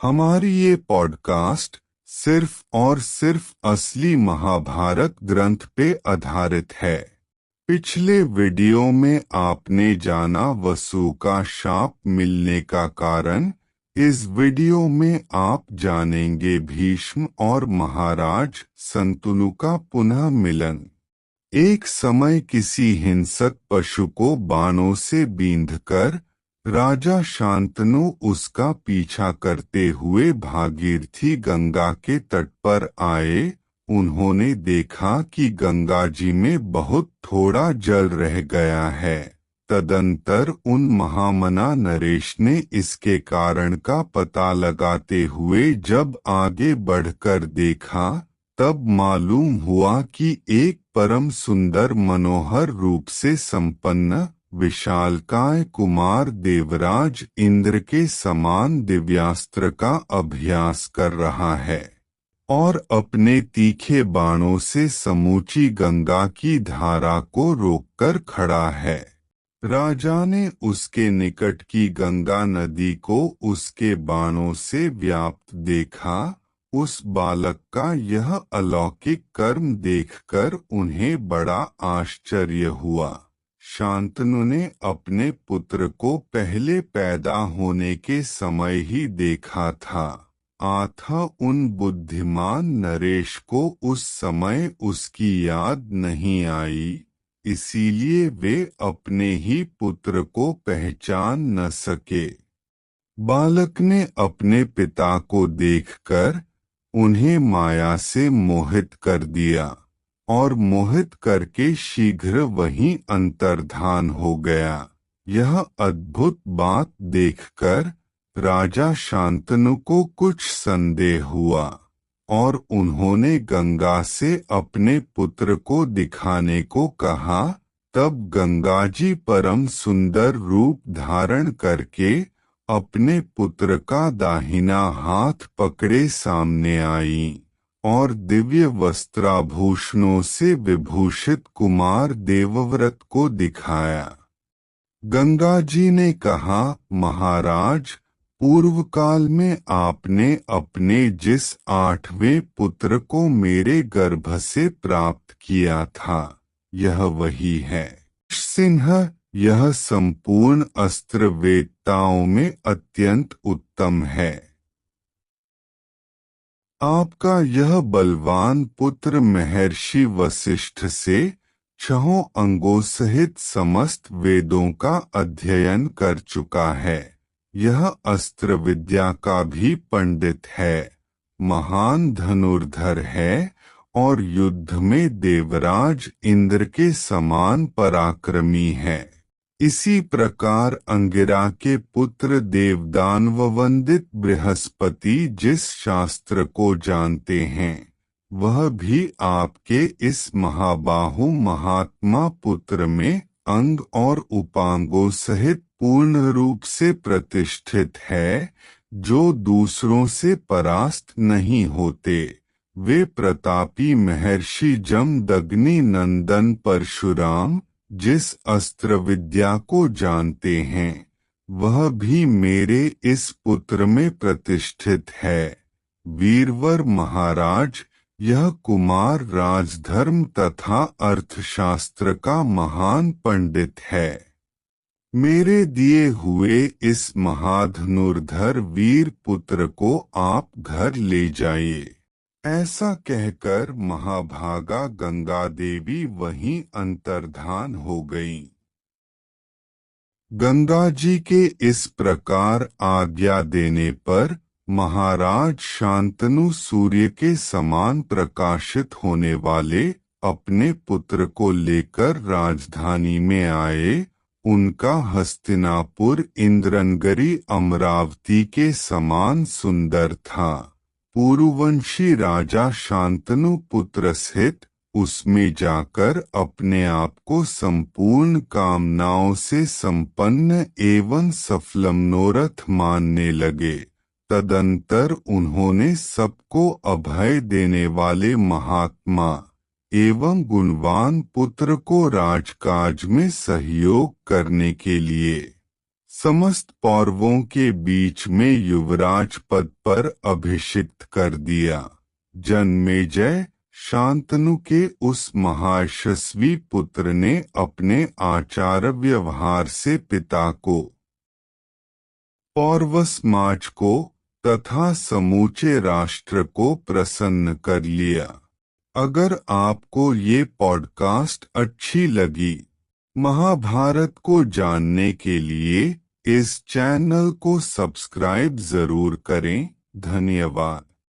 हमारी ये पॉडकास्ट सिर्फ और सिर्फ असली महाभारत ग्रंथ पे आधारित है। पिछले वीडियो में आपने जाना वसु का शाप मिलने का कारण। इस वीडियो में आप जानेंगे भीष्म और महाराज शंतनु का पुनः मिलन। एक समय किसी हिंसक पशु को बाणों से बींधकर राजा शांतनु उसका पीछा करते हुए भागीरथी गंगा के तट पर आए। उन्होंने देखा कि गंगा जी में बहुत थोड़ा जल रह गया है। तदंतर उन महामना नरेश ने इसके कारण का पता लगाते हुए जब आगे बढ़कर देखा, तब मालूम हुआ कि एक परम सुंदर मनोहर रूप से संपन्न विशालकाय कुमार देवराज इंद्र के समान दिव्यास्त्र का अभ्यास कर रहा है और अपने तीखे बाणों से समूची गंगा की धारा को रोककर खड़ा है। राजा ने उसके निकट की गंगा नदी को उसके बाणों से व्याप्त देखा। उस बालक का यह अलौकिक कर्म देखकर उन्हें बड़ा आश्चर्य हुआ। शांतनु ने अपने पुत्र को पहले पैदा होने के समय ही देखा था, अतः उन बुद्धिमान नरेश को उस समय उसकी याद नहीं आई, इसीलिए वे अपने ही पुत्र को पहचान न सके। बालक ने अपने पिता को देखकर उन्हें माया से मोहित कर दिया और मोहित करके शीघ्र वहीं अंतर्धान हो गया। यह अद्भुत बात देखकर राजा शांतनु को कुछ संदेह हुआ और उन्होंने गंगा से अपने पुत्र को दिखाने को कहा। तब गंगा जी परम सुंदर रूप धारण करके अपने पुत्र का दाहिना हाथ पकड़े सामने आई और दिव्य वस्त्राभूषणों से विभूषित कुमार देवव्रत को दिखाया। गंगा जी ने कहा, महाराज, पूर्व काल में आपने अपने जिस 8वें पुत्र को मेरे गर्भ से प्राप्त किया था, यह वही है। सिंह, यह संपूर्ण अस्त्र वेत्ताओं में अत्यंत उत्तम है। आपका यह बलवान पुत्र महर्षि वशिष्ठ से 6 अंगों सहित समस्त वेदों का अध्ययन कर चुका है। यह अस्त्र विद्या का भी पंडित है, महान धनुर्धर है और युद्ध में देवराज इंद्र के समान पराक्रमी है। इसी प्रकार अंगिरा के पुत्र देवदानव वंदित बृहस्पति जिस शास्त्र को जानते हैं, वह भी आपके इस महाबाहु महात्मा पुत्र में अंग और उपांगों सहित पूर्ण रूप से प्रतिष्ठित है, जो दूसरों से परास्त नहीं होते। वे प्रतापी महर्षि जमदग्नि नंदन परशुराम जिस अस्त्र विद्या को जानते हैं, वह भी मेरे इस पुत्र में प्रतिष्ठित है। वीरवर महाराज, यह कुमार राजधर्म तथा अर्थशास्त्र का महान पंडित है। मेरे दिए हुए इस महाधनुर्धर वीर पुत्र को आप घर ले जाइए। ऐसा कहकर महाभागा गंगा देवी वहीं अंतर्धान हो गईं। गंगा जी के इस प्रकार आज्ञा देने पर महाराज शांतनु सूर्य के समान प्रकाशित होने वाले अपने पुत्र को लेकर राजधानी में आए। उनका हस्तिनापुर इंद्रनगरी अमरावती के समान सुंदर था। पूर्ववंशी राजा शांतनु पुत्र सहित उसमें जाकर अपने आप को संपूर्ण कामनाओं से संपन्न एवं सफल मनोरथ मानने लगे। तदंतर उन्होंने सबको अभय देने वाले महात्मा एवं गुणवान पुत्र को राजकाज में सहयोग करने के लिए समस्त पौरवों के बीच में युवराज पद पर अभिषिक्त कर दिया। जन्मेजय, शांतनु के उस महायशस्वी पुत्र ने अपने आचार व्यवहार से पिता को, पौरव समाज को तथा समूचे राष्ट्र को प्रसन्न कर लिया। अगर आपको ये पॉडकास्ट अच्छी लगी, महाभारत को जानने के लिए इस चैनल को सब्सक्राइब जरूर करें। धन्यवाद।